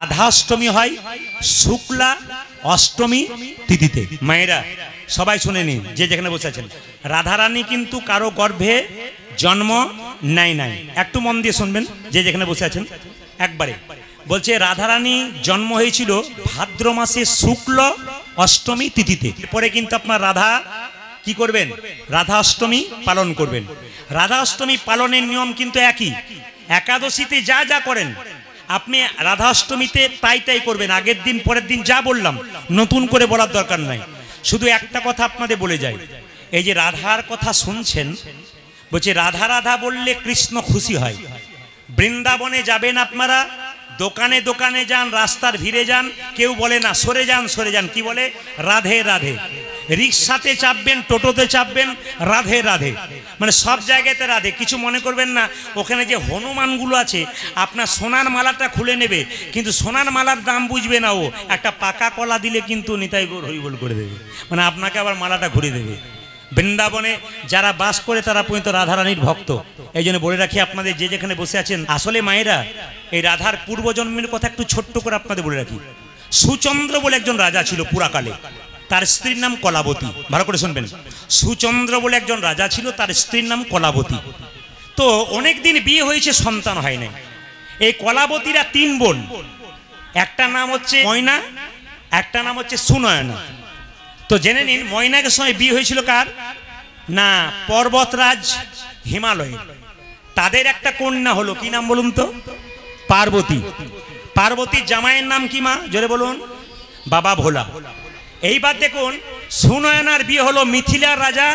রাধাষ্টমী হয় শুক্লা অষ্টমী তিথিতে। মায়েরা সবাই শুনে নিন, যে যেখানে বসে আছেন, রাধারানী কিন্তু কারো গর্ভে জন্ম নেয় নাই। একটু মন দিয়ে শুনবেন, যে যেখানে বসে আছেন একবারে। বলছে রাধারানী জন্ম হয়েছিল ভাদ্র মাসে শুক্ল অষ্টমী তিথিতে। পরে কিন্তু আপনার রাধা কি করবেন? রাধা অষ্টমী পালন করবেন। রাধা অষ্টমী পালনের নিয়ম কিন্তু একই। একাদশীতে যা যা করেন আপনি রাধা অষ্টমীতে তাই তাই করবেন। আগের দিন পরের দিন যা বললাম নতুন করে বলার দরকার নাই। শুধু একটা কথা আপনাদের বলে যাই, এই যে রাধার কথা শুনছেন, বলছে রাধা রাধা বললে কৃষ্ণ খুশি হয়। বৃন্দাবনে যাবেন আপনারা, দোকানে দোকানে যান, রাস্তার ভিড়ে যান, কেউ বলে না সরে যান সরে যান, কি বলে? রাধে রাধে। রিক্সাতে চাপবেন, টোটোতে চাপবেন, রাধে রাধে, মানে সব জায়গাতে রাধে। কিছু মনে করবেন না, ওখানে যে হনুমানগুলো আছে আপনার সোনার মালাটা খুলে নেবে, কিন্তু সোনার মালার দাম বুঝবে না ও। একটা পাকা কলা দিলে কিন্তু নিতাই গৌর হরিবোল করে দেবে, মানে আপনাকে আবার মালাটা ঘুরিয়ে দেবে। বৃন্দাবনে যারা বাস করে তারা পর্যন্ত রাধারানীর ভক্ত। এই জন্য বলে রাখি আপনাদের, যে যেখানে বসে আছেন, আসলে মায়েরা এই রাধার পূর্বজন্মের কথা একটু ছোট্ট করে আপনাদের বলে রাখি। সুচন্দ্র বলে একজন রাজা ছিল পুরাকালে, তার স্ত্রীর নাম কলাবতী। ভালো করে শুনবেন, সুচন্দ্র বলে একজন রাজা ছিল, তার স্ত্রীর নাম কলাবতী। তো অনেকদিন বিয়ে হয়েছে, সন্তান হয় নাই। এই কলাবতীরা তিন বোন, একটা নাম হচ্ছে ময়না, একটা নাম হচ্ছে সুনয়না। তো জেনে নিন, ময়নাকে সময় বিয়ে হয়েছিল কার? না, পর্বতরাজ হিমালয়ের। তাদের একটা কন্যা হলো, কি নাম বলুন তো? পার্বতী। পার্বতীর জামাইয়ের নাম কি মা? জোরে বলুন। বাবা ভোলা। এইবার দেখুন, সুনয়নার বিয়ে হলো মিথিলার রাজা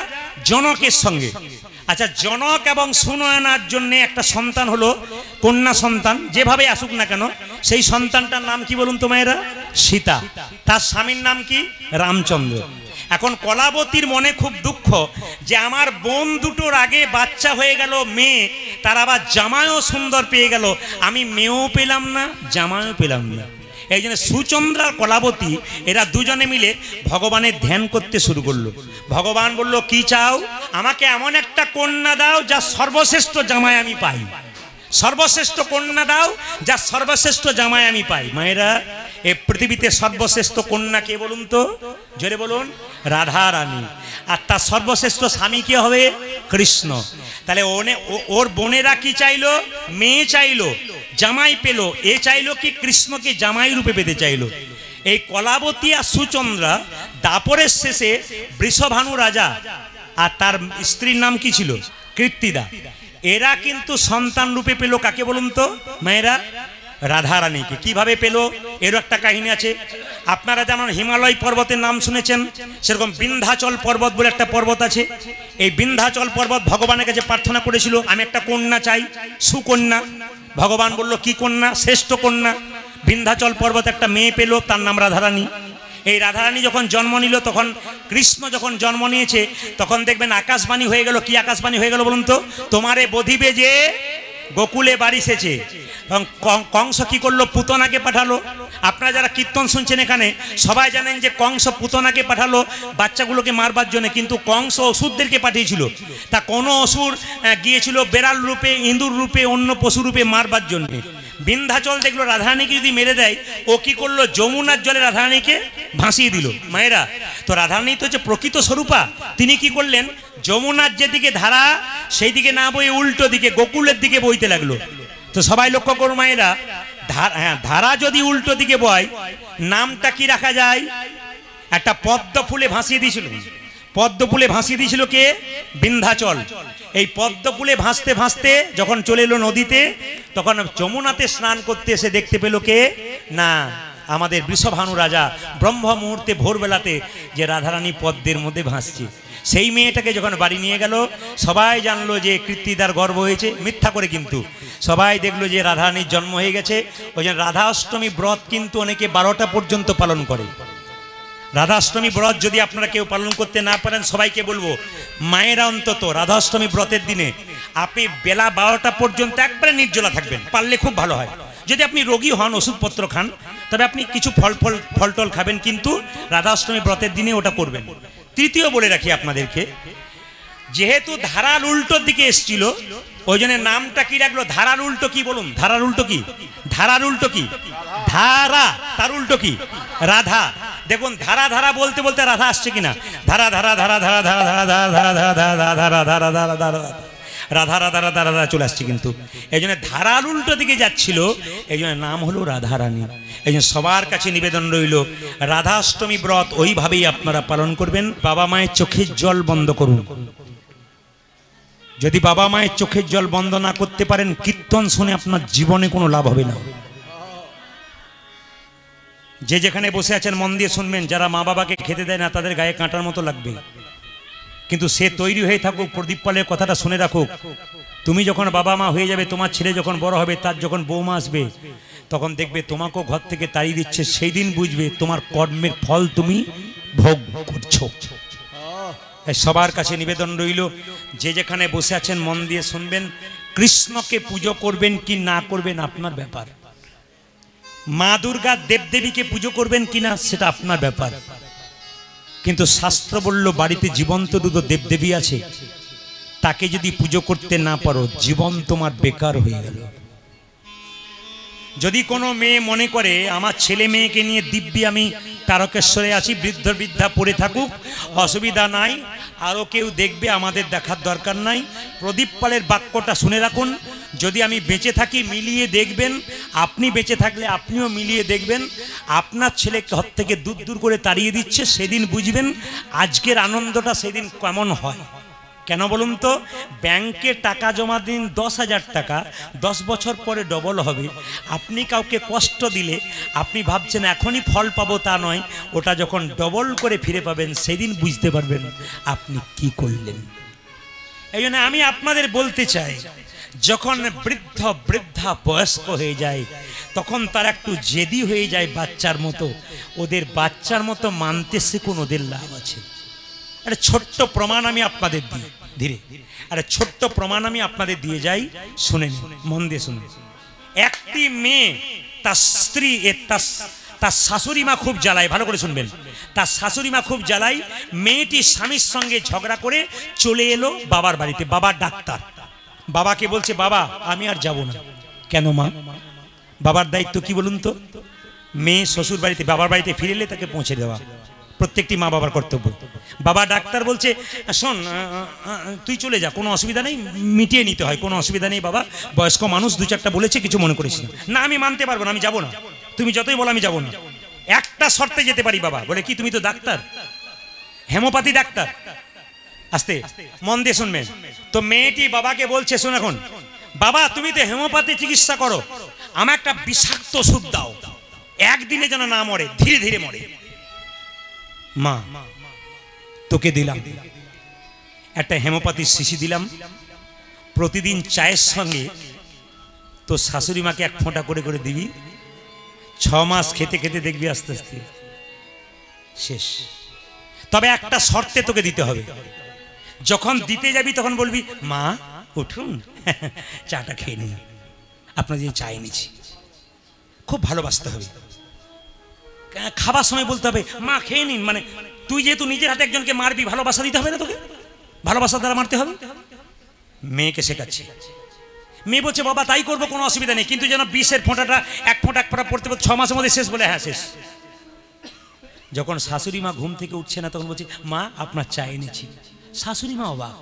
জনকের সঙ্গে। আচ্ছা, জনক এবং সুনয়নার জন্য একটা সন্তান হলো, কন্যা সন্তান, যেভাবে আসুক না কেন, সেই সন্তানটার নাম কি বলুন তো মায়েরা? সীতা। তার স্বামীর নাম কি? রামচন্দ্র। এখন কলাবতীর মনে খুব দুঃখ যে আমার বোন দুটোর আগে বাচ্চা হয়ে গেল মেয়ে, তার আবার জামাইও সুন্দর পেয়ে গেল, আমি মেয়েও পেলাম না, জামাইও পেলাম না। এই জন্য সুচন্দ্র আর কলাবতী এরা দুজনে মিলে ভগবানের ধ্যান করতে শুরু করলো। ভগবান বলল, কি চাও? আমাকে এমন একটা কন্যা দাও যা সর্বশ্রেষ্ঠ জামাই আমি পাই। সর্বশ্রেষ্ঠ কন্যা দাও যা সর্বশ্রেষ্ঠ জামাই আমি পাই। মায়েরা, এই পৃথিবীতে সর্বশ্রেষ্ঠ কন্যা কে বলুন তো? জোরে বলুন। রাধা রানী। আর তার সর্বশ্রেষ্ঠ স্বামী কে হবে? কৃষ্ণ। তাহলে ওর বোনেরা কি চাইলো? মেয়ে চাইলো, জামাই পেল। এ চাইলো কি? কৃষ্ণকে জামাই রূপে পেতে চাইলো। এই কলাবতী আর সুচন্দ্রা দাপরের শেষে বৃষভানু রাজা আর তার স্ত্রীর নাম কি ছিল? কীর্তিদা। এরা কিন্তু সন্তান রূপে পেল কাকে বলুন তো মায়েরা? রাধা রানীকে। কিভাবে পেল? এরও একটা কাহিনী আছে। আপনারা যেমন হিমালয় পর্বতের নাম শুনেছেন, সেরকম বিন্ধ্যাচল পর্বত বলে একটা পর্বত আছে। এই বিন্ধ্যাচল পর্বত ভগবানের কাছে প্রার্থনা করেছিল, আমি একটা কন্যা চাই, সুকন্যা। ভগবান বলল, কি কন্যা? শ্রেষ্ঠ কন্যা। বিন্ধ্যাচল পর্বত একটা মেয়ে পেল, তার নাম রাধারানী। এই রাধারানী যখন জন্ম নিল, তখন কৃষ্ণ যখন জন্ম নিয়েছে, তখন দেখবেন আকাশবাণী হয়ে গেল। কি আকাশবাণী হয়ে গেল বলুন তো? তোমারে বধিবে যে গোকুলে বাড়ি এসেছে। কংস কি করলো? পুতনাকে পাঠালো। আপনারা যারা কীর্তন শুনছেন এখানে সবাই জানেন যে কংস পুতনাকে পাঠালো বাচ্চাগুলোকে মারবার জন্য, কিন্তু কংস অসুরদেরকে পাঠিয়েছিল। তা কোনো অসুর গিয়েছিল বেড়াল রূপে, ইঁদুর রূপে, অন্য পশু রূপে মারবার জন্য। বিন্ধ্যাচল দেখলো রাধারানীকে যদি মেরে দেয়, ও কি করলো? যমুনার জলে রাধারানীকে ভাসিয়ে দিল। মায়েরা, তো রাধারানী তো হচ্ছে প্রকৃত স্বরূপা। তিনি কি করলেন? যমুনার যেদিকে ধারা, সেই দিকে না বয়ে উল্টো দিকে গোকুলের দিকে বইতে লাগলো। তো সবাই লক্ষ্য করো মায়েরা, ধারা যদি উল্টো দিকে বয়, নামটা কি রাখা যায়? একটা পদ্ম ফুলে ভাসিয়ে দিয়েছিল। পদ্ম ফুলে ভাসিয়ে দিয়েছিল কে? বিন্ধ্যাচল। এই পদ্ম ফুলে ভাসতে ভাসতে যখন চলে এলো নদীতে, তখন যমুনাতে স্নান করতে এসে দেখতে পেল কে? না, আমাদের বৃষভানু রাজা ব্রহ্ম মুহূর্তে ভোরবেলাতে যে রাধারানী পদ্মের মধ্যে ভাসছে। সেই মেয়েটাকে যখন বাড়ি নিয়ে গেল, সবাই জানলো যে কীর্তিদার গর্ভ হয়েছে। মিথ্যা করে কিন্তু সবাই দেখলো যে রাধারানীর জন্ম হয়ে গেছে। ওই জন্য রাধা অষ্টমী ব্রত কিন্তু অনেকে 12টা পর্যন্ত পালন করে। রাধা অষ্টমী ব্রত যদি আপনারা কেউ পালন করতে না পারেন, সবাইকে বলবো মায়েরা অন্তত রাধা অষ্টমী ব্রতের দিনে আপনি বেলা 12টা পর্যন্ত একবারে নির্জলা থাকবেন, পারলে খুব ভালো হয়। যদি আপনি রোগী হন, ওষুধপত্র খান, তবে আপনি কিছু ফল টল খাবেন, কিন্তু রাধা অষ্টমী ব্রতের দিনে ওটা করবেন। তৃতীয় বলে রাখি আপনাদেরকে, যেহেতু ধারার উল্টোর দিকে এসেছিল, ওই জন্য নামটা কি রাখলো? ধারার উল্টো কি বলুন? ধারার উল্টো কি? ধারার উল্টো কি? ধারা, তার উল্টো কি? রাধা। দেখুন ধারা ধারা বলতে বলতে রাধা আসছে কিনা, ধারা ধারা ধারা ধারা ধারা ধারা ধারা ধারা ধারা ধারা ধারা ধারা ধারা ধারা রাধা রাধা রাধা রাধা চলে আসছে, কিন্তু এই জন্য ধারার উল্টো দিকে যাচ্ছিল, এই জন্য নাম হলো রাধারানী। এই জন্য সবার কাছে নিবেদন রইল, রাধাষ্টমী ব্রত ওইভাবেই আপনারা পালন করবেন। বাবা মায়ের চোখের জল বন্ধ করুন। যদি বাবা মায়ের চোখের জল বন্ধ না করতে পারেন, কীর্তন শুনে আপনার জীবনে কোনো লাভ হবে না। যে যেখানে বসে আছেন মন দিয়ে শুনবেন, যারা মা বাবাকে খেতে দেয় না তাদের গায়ে কাঁটার মতো লাগবে, কিন্তু সে তৈরি হয়ে থাকুক, প্রদীপ পালের কথাটা শুনে রাখুক। তুমি যখন বাবা মা হয়ে যাবে, তোমার ছেলে যখন বড় হবে, তার যখন বৌমা আসবে, তখন দেখবে তোমাকেও ঘর থেকে তাড়িয়ে দিচ্ছে, সেই দিন বুঝবে তোমার কর্মের ফল তুমি ভোগ করছো। সবার কাছে নিবেদন রইল, যে যেখানে বসে আছেন মন দিয়ে শুনবেন, কৃষ্ণকে পুজো করবেন কি না করবেন আপনার ব্যাপার। মা দুর্গা দেবদেবীকে পুজো করবেন কিনা সেটা আপনার ব্যাপার, কিন্তু শাস্ত্র বলল বাড়িতে জীবন্ত দুটো দেবদেবী আছে, তাকে যদি পুজো করতে না পারো, জীবন তোমার বেকার হয়ে গেল। যদি কোনো মেয়ে মনে করে আমার ছেলে মেয়েকে নিয়ে দিব্যি আমি তারকেশ্বরে আছি, বৃদ্ধ বৃদ্ধা পড়ে থাকুক, অসুবিধা নাই, আরও কেউ দেখবে, আমাদের দেখার দরকার নাই, প্রদীপ পালের বাক্যটা শুনে রাখুন। যদি আমি বেঁচে থাকি মিলিয়ে দেখবেন, আপনি বেঁচে থাকলে আপনিও মিলিয়ে দেখবেন, আপনার ছেলে ঘর থেকে দূর দূর করে তাড়িয়ে দিচ্ছে, সেদিন বুঝবেন আজকের আনন্দটা সেদিন কেমন হয়। কেন বলুন তো? ব্যাংকে টাকা জমা দিন 10,000 টাকা, 10 বছর পরে ডবল হবে। আপনি কাউকে কষ্ট দিলে আপনি ভাবছেন এখনই ফল পাবো, তা নয়, ওটা যখন ডবল করে ফিরে পাবেন সেদিন বুঝতে পারবেন আপনি কি করলেন। এই জন্য আমি আপনাদের বলতে চাই, যখন বৃদ্ধ বৃদ্ধা বয়স্ক হয়ে যায়, তখন তার একটু জেদি হয়ে যায় বাচ্চার মতো, ওদের বাচ্চার মতো মানতে শিখুন, ওদের লাভ আছে। একটা ছোট্ট প্রমাণ আমি আপনাদের দিই, ধীরে আরে ছোট্ট প্রমাণ আমি আপনাদের দিয়ে যাই, শুনে নিন, মন দিয়ে শুনুন। একটি মেয়ে তার স্ত্রী তার শাশুড়ি মা খুব জ্বালায়, ভালো করে শুনবেন, তার শাশুড়ি মা খুব জ্বালায়। মেয়েটি স্বামীর সঙ্গে ঝগড়া করে চলে এলো বাবার বাড়িতে। বাবা ডাক্তার, বাবাকে বলছে বাবা আমি আর যাব না। কেন মা? বাবার দায়িত্ব কি বলুন তো? মেয়ে শ্বশুর বাড়িতে বাবার বাড়িতে ফিরে এলে তাকে পৌঁছে দেওয়া, প্রত্যেকটি মা বাবার কর্তব্য। বাবা ডাক্তার বলছে শোন তুই চলে যা, কোনো অসুবিধা নেই, মিটিয়ে নিতে হয়, কোনো অসুবিধা নেই বাবা, বয়স্ক মানুষ 2-4টা বলেছে, কিছু মনে করিস না। না আমি মানতে পারবো না, আমি যাব না, তুমি যতই বলো আমি যাব না, একটা শর্তে যেতে পারি। বাবা বলে কি? তুমি তো ডাক্তার, হেমোপ্যাথি ডাক্তার। আস্তে মন দিয়ে শুনবেন তো, মেয়েটি বাবাকে বলছে শোন, এখন বাবা তুমি তো হেমোপ্যাথি চিকিৎসা করো, আমার একটা বিষাক্ত ওষুধ দাও, একদিনে যেন না মরে, ধীরে ধীরে মরে। মা তোকে দিলাম একটা হেমোপ্যাথির শিশি দিলাম, প্রতিদিন চায়ের সঙ্গে তো শাশুড়ি মাকে 1 ফোঁটা করে করে দিবি, 6 মাস খেতে খেতে দেখবি আস্তে আস্তে শেষ। তবে একটা শর্তে তোকে দিতে হবে, যখন দিতে যাবি তখন বলবি মা উঠুন চাটা খেয়ে নিন, আপনার জন্য চা এনেছি। খুব ভালোবাসতে হবে, খাবার সময় বলতে হবে মা খেয়ে নিন, মানে তুই যেহেতু নিজের হাতে একজনকে মারবি, ভালোবাসা দিতে হবে না তোকে, ভালোবাসা দ্বারা মারতে হবে। মেয়েকে শেখাচ্ছে, মেয়ে বলছে বাবা তাই করবো, কোনো অসুবিধা নেই, কিন্তু যেন বিষের ফোঁটাটা 1 ফোঁটা 1 ফোঁটা পড়তে পড়তে 6 মাসের মধ্যে শেষ। বলে হ্যাঁ শেষ। যখন শাশুড়ি মা ঘুম থেকে উঠছে না, তখন বলছে মা আপনার চা এনেছি। শাশুড়ি মা অবাক,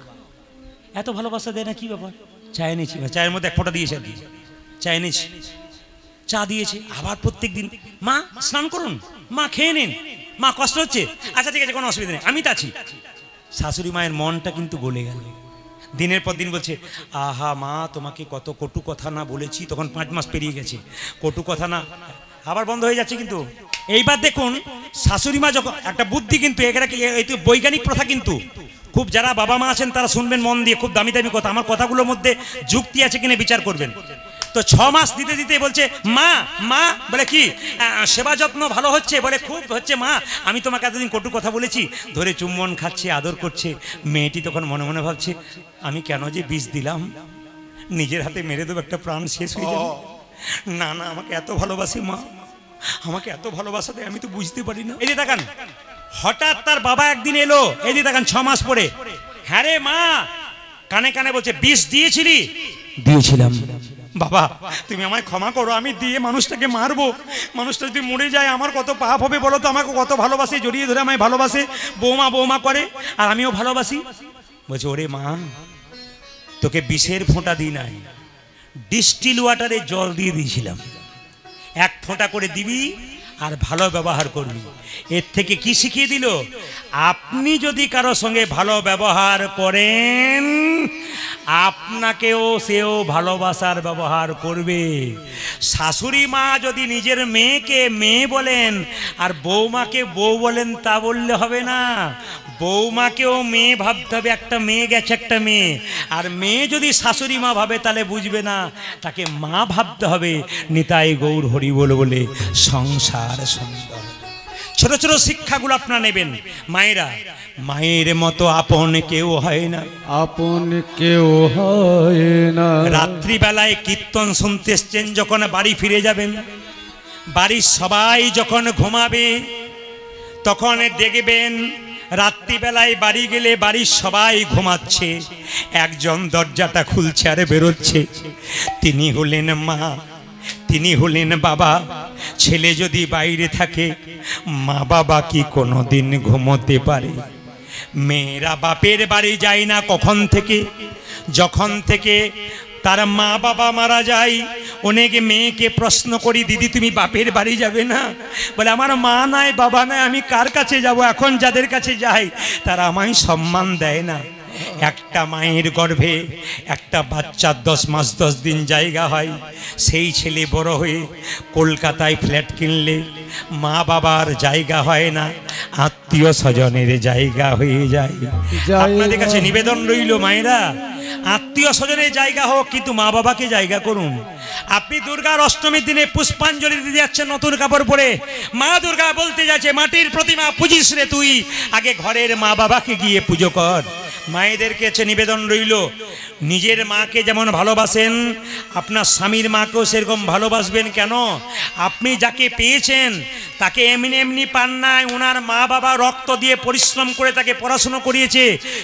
এত ভালোবাসা দেয় না, কি ব্যাপার? চা এনেছি, চায়ের মধ্যে 1 ফোঁটা দিয়েছে আর কি, চা এনেছি, চা দিয়েছে। আবার প্রত্যেক দিন মা স্নান করুন, মা খেয়ে নিন, মা কষ্ট হচ্ছে, আচ্ছা ঠিক আছে কোনো অসুবিধা নেই আমি তো আছি। শাশুড়ি মায়ের মনটা কিন্তু গলে গেল। দিনের পর দিন বলছে আহা মা তোমাকে কত কটু কথা না বলেছি, তখন 5 মাস পেরিয়ে গেছে, কটু কথা না, আবার বন্ধ হয়ে যাচ্ছে। কিন্তু এইবার দেখুন শাশুড়ি মা যখন একটা বুদ্ধি, কিন্তু এখানে বৈজ্ঞানিক প্রথা, কিন্তু খুব যারা বাবা মা আছেন তারা শুনবেন মন দিয়ে, খুব দামি দামি কথা, আমার কথাগুলোর মধ্যে যুক্তি আছে কিনা বিচার করবেন। তো 6 মাস দিতে দিতে বলছে মা মা বলে কি সেবা যত্ন ভালো হচ্ছে? বলে খুব হচ্ছে মা, আমি তোমাকে এতদিন কটু কথা বলেছি। ধরে চুম্বন খাচ্ছে, আদর করছে। মেয়েটি তখন মনে মনে ভাবছে আমি কেন যে বিষ দিলাম, নিজের হাতে মেরে দেবো, একটা প্রাণ শেষ হয়ে যাবে। না না আমাকে এত ভালোবাসে মা, আমাকে এত ভালোবাসা দেয়, আমি তো বুঝতে পারি না। এই যে দেখান, হঠাৎ তার বাবা একদিন এলো, এই যে দেখান 6 মাস পরে, হ্যাঁ রে মা, কানে কানে বলছে বিষ দিয়েছিলি? দিয়েছিলাম। বাবা তুমি আমায় ক্ষমা করো, আমি দিয়ে মানুষটাকে মারবো, মানুষটা যদি মরে যায় আমার কত পাপ হবে বলো তো, আমাকে কত ভালোবাসে, জড়িয়ে ধরে আমায় ভালোবাসে, বৌমা বৌমা করে, আর আমিও ভালোবাসি। বলছে ওরে মা, তোকে বিষের ফোঁটা দিই নাই, ডিস্টিল ওয়াটারে জল দিয়ে দিয়েছিলাম, এক ফোঁটা করে দিবি আর ভালো ব্যবহার করবি। এর থেকে কি শিখিয়ে দিল? আপনি যদি কারো সঙ্গে ভালো ব্যবহার করেন আপনাকেও সেও ভালোবাসার ব্যবহার করবে। শাশুড়ি মা যদি নিজের মেয়েকে মেয়ে বলেন আর বৌমাকে বউ বলেন তা বললে হবে না, বৌমাকেও মেয়ে ভাবতে হবে, একটা মেয়ে গেছে একটা মেয়ে, আর মেয়ে যদি শাশুড়ি মা ভাবে তাহলে বুঝবে না, তাকে মা ভাবতে হবে। নিতাই গৌর হরি বল বলে সংসার সুন্দর। ছোট ছোট শিক্ষাগুলো আপনারা নেবেন। মায়েরা, মায়ের মতো আপন কেউ হয় না, আপন কেউ হয় না। রাত্রিবেলায় কীর্তন শুনতে এসছেন, যখন বাড়ি ফিরে যাবেন, বাড়ির সবাই যখন ঘুমাবে তখন দেখবেন রাত্রিবেলায় বাড়ি গেলে বাড়ির সবাই ঘুমাচ্ছে, একজন দরজাটা খুলছে আর বেরোচ্ছে, তিনি হলেন মা, তিনি হলেন বাবা। ছেলে যদি বাইরে থাকে মা বাবা কি কোনোদিন ঘুমোতে পারে? মেয়েরা বাপের বাড়ি যায় না কখন থেকে? যখন থেকে তার মা বাবা মারা যায়। অনেকে মেয়েকে প্রশ্ন করি, দিদি তুমি বাপের বাড়ি যাবে না? বলে আমার মা নাই বাবা নাই, আমি কার কাছে যাব? এখন যাদের কাছে যাই তারা আমায় সম্মান দেয় না। একটা মায়ের গর্ভে একটা বাচ্চার 10 মাস 10 দিন জায়গা হয়, সেই ছেলে বড় হয়ে কলকাতায় ফ্ল্যাট কিনলে মা বাবার জায়গা হয় না, আত্মীয় স্বজনের জায়গা হয়ে যায়। আপনাদের কাছে নিবেদন রইল মায়েরা, আত্মীয় স্বজনের জায়গা হোক কিন্তু মা বাবাকে জায়গা করুন। আপনি দুর্গার অষ্টমীর দিনে পুষ্পাঞ্জলি দিতে যাচ্ছেন নতুন কাপড় পরে, মা দুর্গা বলতে যাচ্ছে মাটির প্রতিমা পুজিস রে তুই, আগে ঘরের মা বাবাকে গিয়ে পুজো কর। মায়েদের কাছে নিবেদন রইল, নিজের মাকে যেমন ভালোবাসেন আপনার স্বামীর মাকেও সেরকম ভালোবাসবেন। কেন? আপনি যাকে পেয়েছেন তাকে এমনি এমনি পান নাই, ওনার মা বাবা রক্ত দিয়ে পরিশ্রম করে তাকে পড়াশুনো করিয়েছে,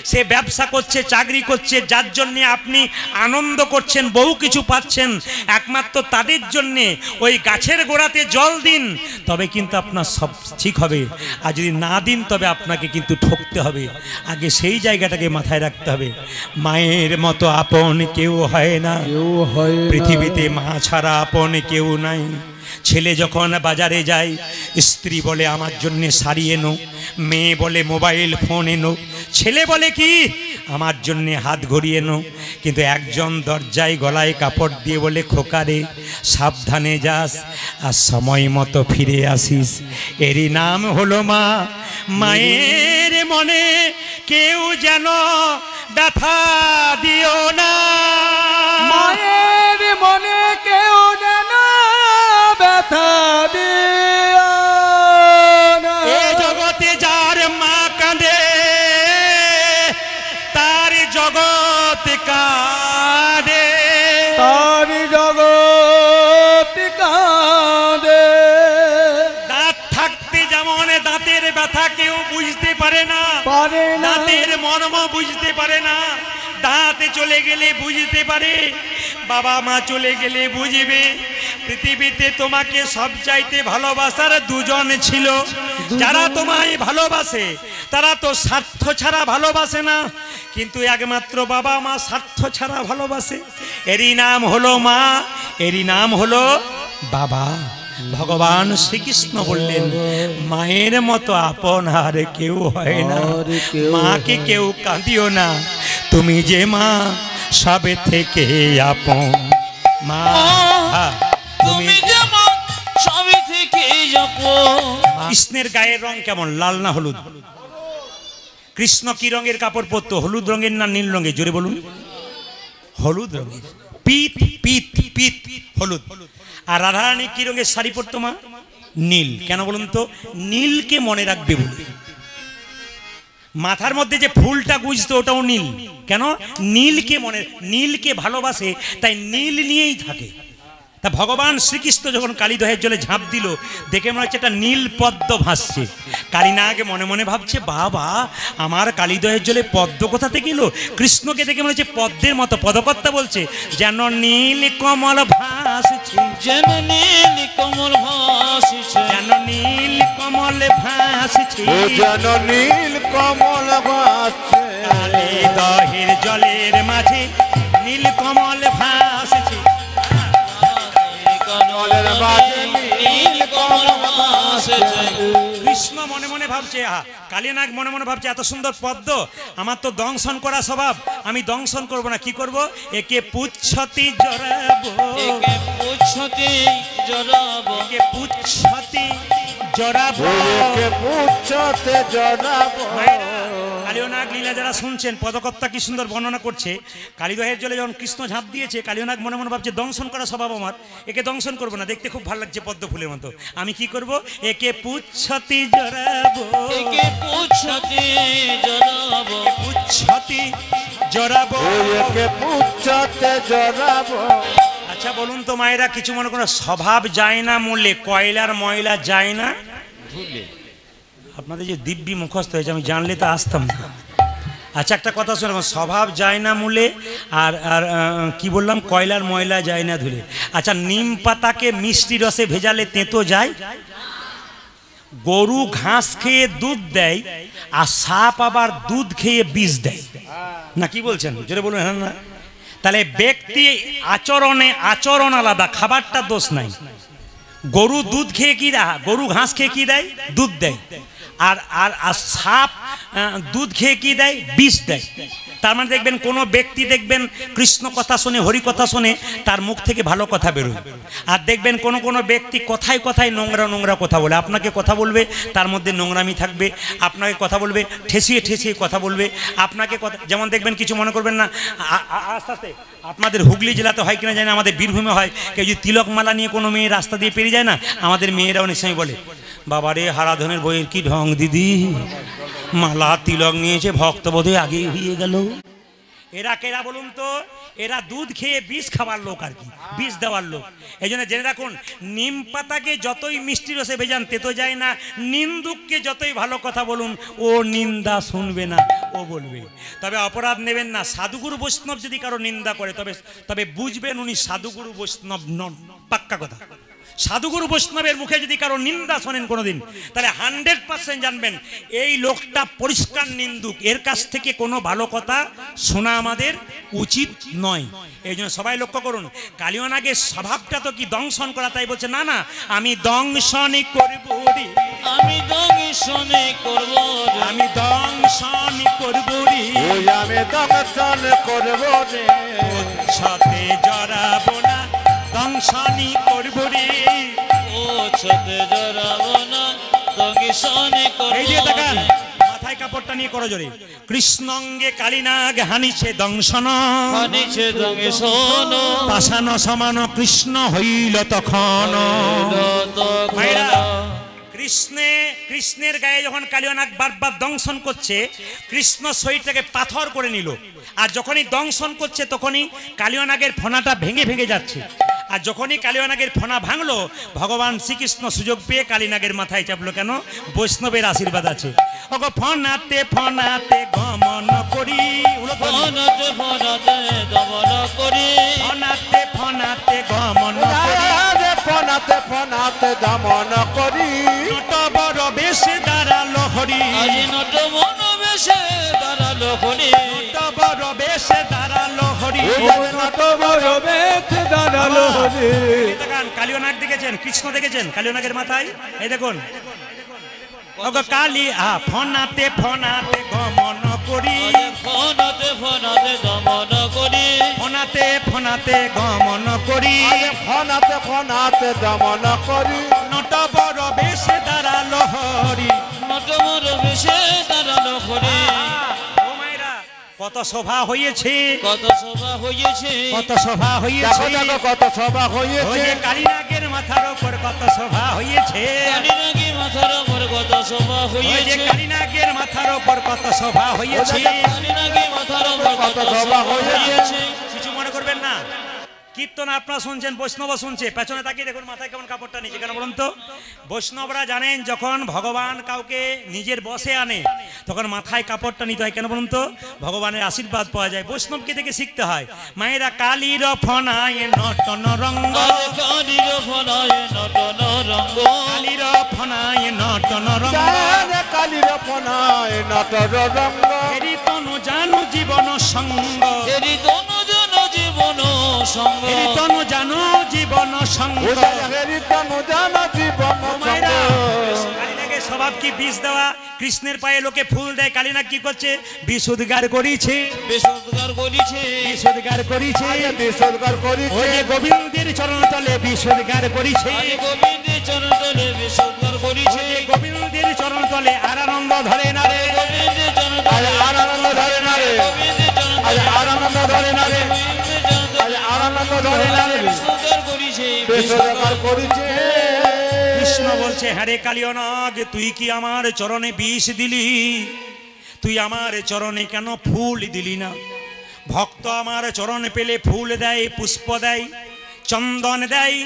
সে ব্যবসা করছে, চাকরি করছে, যার জন্যে আপনি আনন্দ করছেন, বহু কিছু পাচ্ছেন, একমাত্র তাদের জন্যে। ওই গাছের গোড়াতে জল দিন, তবে কিন্তু আপনার সব ঠিক হবে, আর যদি না দিন তবে আপনাকে কিন্তু ঠকতে হবে। আগে সেই জায়গাটাকে মাথায় রাখতে হবে। মায়ের মতো আপন কেউ হয় না, পৃথিবীতে মা ছাড়া আপন কেউ নাই। ছেলে যখন বাজারে যায় স্ত্রী বলে আমার জন্য শাড়ি এনো, মেয়ে বলে মোবাইল ফোন এনো, ছেলে বলে কি আমার জন্য হাত ঘড়ি এনো, কিন্তু একজন দরজায় গলায় কাপড় দিয়ে বলে খোকারে সাবধানে যাস আর সময় মতো ফিরে আসিস। এরই নাম হলো মা। মায়ের মনে কেউ যেন ব্যথা দিও না, মায়ের মনে কেউ যেন ব্যথা দিও না। এ জগতে যার মা কাঁদে তার জগৎ কাঁদে, তার জগৎ কাঁদে। দাঁত থাকতে যেমন দাঁতের ব্যথা কেউ বুঝতে পারে না, দাঁতের মর্ম বুঝতে পারে না, দাঁত চলে গেলে বুঝতে পারে, বাবা মা চলে গেলে বুঝবে। পৃথিবীতে তোমাকে সব চাইতে ভালোবাসার দুজন ছিল, যারা তোমায় ভালোবাসে তারা তো স্বার্থ ছাড়া ভালোবাসে না, কিন্তু একমাত্র বাবা মা স্বার্থ ছাড়া ভালোবাসে। এরই নাম হলো মা, এরই নাম হলো বাবা। ভগবান শ্রীকৃষ্ণ বললেন মায়ের মতো আপন আর কেউ হয় না, মাকে কেউ কাঁদিও না, তুমি যে মা সবে থেকে আপন। মা তুমি যে মা সবে থেকে আপন। কৃষ্ণের গায়ের রং কেমন, লাল না হলুদ? কৃষ্ণ কি রঙের কাপড় পরতো, হলুদ রঙের না নীল রঙের? জোরে বলুন। হলুদ রঙের, পিত পিত পিত হলুদ। আর রাধারানী কি রঙের শাড়ি পরতো মা? নীল। কেন বলুন তো? নীলকে মনে রাখবে বলে। মাথার মধ্যে যে ফুলটা গুঁজতো ওটাও নীল। কেন? নীলকে মনে, নীলকে ভালোবাসে, তাই নীল নিয়েই থাকে। তা ভগবান শ্রীকৃষ্ণ যখন কালীদহের জলে ঝাঁপ দিল, দেখে মনে হচ্ছে একটা নীল পদ্ম ভাসছে। কালীনাগে মনে মনে ভাবছে, বাবা আমার কালীদহের জলে পদ্ম কোথা থেকে এলো? কৃষ্ণকে দেখে মনে হচ্ছে পদ্মের মতো। পদকর্তা বলছে, যেন নীল কমল ভাসছে, যেন নীল কমল ভাসছে, যেন নীল কমল ভাসছে, ও যেন নীল কমল ভাসছে, কালীদহের জলের মাঝে নীল কমল ভাসছে। কমলের মাঝে নীল কমল ভাসছে। কৃষ্ণ মনে মনে ভাবছে, কালীনাগ মনে মনে ভাবছে, এত সুন্দর পদ্ম, আমার তো দংশন করা স্বভাব, আমি দংশন করব না, কি করব? একে পুচ্ছতি জড়াবো, একে পুচ্ছতি জড়াবো, একে পুচ্ছতি জড়াবো, একে পুচ্ছতে জড়াবো। কালীনাগ লীলা যারা শুনছেন, পদকর্তা কি সুন্দর বর্ণনা করছে। কালীদহের জলে যখন কৃষ্ণ ঝাঁপ দিয়েছে, কালীনাগ মনে মনে ভাবছে, দংশন করা স্বভাব আমার, একে দংশন করবো না, দেখতে খুব ভালো লাগছে পদ্ম ফুলের মতো, আমি কি করব? একে পুচ্ছতি জড়াবো, একে পুচ্ছতি জড়াবো, পুচ্ছতি জড়াবো, একে পুচ্ছতে জড়াবো। আচ্ছা বলুন তো মায়েরা, কিছু মনে করো, স্বভাব যায় না মূল্যে, কয়লার ময়লা যায় না ধুলে। আপনাদের যে দিব্যি মুখস্থ হয়েছে, আমি জানলে তো আসতাম না। আচ্ছা একটা কথা শোনো, স্বভাব যায় না মূলে, আর আর কি বললাম, কয়লার ময়লা যায় না ধুলে। আচ্ছা নিম পাতাকে মিষ্টি রসে ভেজালে তেঁতো যায়? গরু ঘাস খেয়ে দুধ দেয়, আর সাপ আবার দুধ খেয়ে বিষ দেয় না, কি বলছেন? যেটা বলুন। হ্যাঁ না? তাহলে ব্যক্তি আচরণ আলাদা, খাবারটা দোষ নাই। গরু দুধ খেয়ে কি দেয়? গরু ঘাস খেয়ে কি দেয়? দুধ দেয়। আর আর আর সাপ দুধ খেয়ে কি দেয়? বিষ দেয়। তার মানে দেখবেন কোনো ব্যক্তি দেখবেন কৃষ্ণ কথা শুনে, হরি কথা শুনে, তার মুখ থেকে ভালো কথা বেরোয়। আর দেখবেন কোনো কোনো ব্যক্তি কথায় কথায় নোংরা নোংরা কথা বলে, আপনাকে কথা বলবে তার মধ্যে নোংরামি থাকবে, আপনাকে কথা বলবে ঠেসিয়ে ঠেসিয়ে কথা বলবে, আপনাকে কথা, যেমন দেখবেন, কিছু মনে করবেন না, আস্তে আস্তে আপনাদের হুগলি জেলাতে হয় কিনা জানি না, আমাদের বীরভূমে হয়, কেউ যদি তিলকমালা নিয়ে কোনো মেয়ে রাস্তা দিয়ে পেরিয়ে যায় না, আমাদের মেয়েরা অনেক সময় বলে, বাবারে হারাধনের বইয়ের কি ঢং দিদি, মালা তিলক নিয়েছে, ভক্তবোধে আগে হয়ে গেল। এরা কেরা বলুন তো? এরা দুধ খেয়ে বিষ খাবার লোক, আর কি বিষ দেওয়ার লোক। এই জন্য জেনে রাখুন, নিম পাতাকে যতই মিষ্টি রসে ভেজান তেতো যায় না, নিন্দুককে যতই ভালো কথা বলুন ও নিন্দা শুনবে না, ও বলবে। তবে অপরাধ নেবেন না, সাধুগুরু বৈষ্ণব যদি কারো নিন্দা করে, তবে বুঝবেন উনি সাধুগুরু বৈষ্ণব নন, পাক্কা কথা। সাধুগুরু বৈষ্ণবের মুখে যদি কারো নিন্দা শোনেন কোনোদিন, তাহলে 100% জানবেন এই লোকটা পরিষ্কার নিন্দুক, এর কাছ থেকে কোনো ভালো কথা শোনা আমাদের উচিত নয়। এই জন্য সবাই লক্ষ্য করুন, কালীনাগের স্বভাবটা তো কি দংশন করা, তাই বলছে না না আমি দংশনই করব রে, আমি দংশনে করব, আমি দংশনই করব রে, ওই আমি দংশন করব রে, সাথে জড়াবো না, দংশনই করব রে, ও ছতে জড়াবো না, দংশনে করব। এই যে দেখেন মাথায় কাপড়টা নিয়ে করো জোরে, কৃষ্ণঙ্গে কালীনাগ হানিছে দংশন, হানিছে দংশন, পাষাণ সমান কৃষ্ণ হইল তখন। মায়েরা, কৃষ্ণের গায়ে যখন কালীনাগ বারবার দংশন করছে, কৃষ্ণ শরীরটাকে পাথর করে নিল, আর যখনই দংশন করছে তখনই কালীনাগের ফণাটা ভেঙে ভেঙে যাচ্ছে। আর যখনই কালীনাগের ফণা ভাঙলো, ভগবান শ্রীকৃষ্ণ সুযোগ পেয়ে কালীনাগের মাথায় চাপলো, কেন? বৈষ্ণবের আশীর্বাদ আছে। ওগো ফণাতে ফণাতে গমন করি, ফণাতে ফণাতে দমন করি, ফণাতে ফণাতে গমন করি, ফণাতে ফণাতে দমন করি, নট বড় বেশে দাঁড়ালো হরি, আজ নট মন বেশে দাঁড়ালো হরি, নট বড় বেশে দাঁড়ালো হরি। নট বড় বেশ দাঁড়ালো হরি। কালীনাগ দেখেছেন, কৃষ্ণ দেখেছেন কালীনাগের মাথায়? এই দেখুন, ওগো কালী ফণাতে ফণাতে গমন করি, ফণাতে ফণাতে দমন করি, ফণাতে ফণাতে গমন করি, ফণাতে ফণাতে দমন করি, নট বড় বেশে দাঁড়ালো হরি, নট বড় বেশে দাঁড়ালো হরি। ও মায়েরা, কত সভা হয়েছে, কত সভা হয়েছে, কত সভা হয়েছে, দেখো কত সভা হয়েছে, কালীনাগের মাথার উপর কত সভা হয়েছে, কালীনাগী মাথার উপর কত সভা হয়েছে, কালীনাগের মাথার উপর কত সভা হয়েছে, কালীনাগী মাথার উপর কত সভা হয়েছে। কিছু মনে করবেন না, কীর্তন আপনারা শুনছেন, বৈষ্ণব শুনছে, পেছনে তাকিয়ে দেখুন মাথায় কেমন কাপড়টা নিচে কেন বলুন তো? বৈষ্ণবরা জানেন যখন ভগবান কাউকে নিজের বসে আনে তখন মাথায় কাপড়টা নিতে হয়, কেন বলুন তো? ভগবানের আশীর্বাদ পাওয়া যায়। বৈষ্ণবকে দেখে শিখতে হয়। মায়েরা কালীর ফনায় নটন রঙ্গ, কালীর ফনায় নটন রঙ্গ, কালীর ফনায় নটন রঙ্গ, কালীর ফনায় নটর রঙ্গ, এরি তনু জানু জীবন সঙ্গ, এরি তনু জন জীবন সঙ্গ, এরি তনু জানু জীবন সঙ্গ। তনু জান জীবন মায়েরা কালীনাগের স্বভাব কি? বিষ দেওয়া। কৃষ্ণের পায়ে লোকে ফুল দেয়, কালীনাগ কি করছে? বিষ উদ্গার করিছে, বেসরকার করিছে, বিষ উদ্গার করিছে। বিসর্গার করিছে, ওই যে গোবিন্দের চরণ তলে বিষ উদ্গার করিছে, গোবিন্দের চরণ তলে বেসরকার করিছে, ওই যে গোবিন্দের চরণ তলে আরানন্দ ধরে না রে, গোবিন্দের চরণ তলে আনন্দ ধরে না রে, গোবিন্দের চরণ আজ তলে আনন্দ ধরে না রে, গোবিন্দের চরণ তলে আনন্দ ধরে না রে, বেসরকার করিছে, বিসর্গার করিছে। কৃষ্ণ বলছে, হ্যাঁ রে কালিয়নাগ, তুই কি আমার চরণে বিষ দিলি? তুই আমার চরণে কেন ফুল দিলি না? ভক্ত আমার চরণে পেলে ফুল দেয়, পুষ্প দেয়, চন্দন দেয়,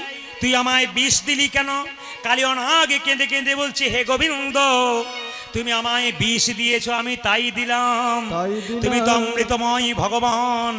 তুই আমায় বিষ দিলি কেন? কালিয়নাগ কেঁদে কেঁদে বলছে, হে গোবিন্দ, তুমি আমায় বিষ দিয়েছো, আমি তাই দিলাম। তুমি তো অমৃতময় ভগবান,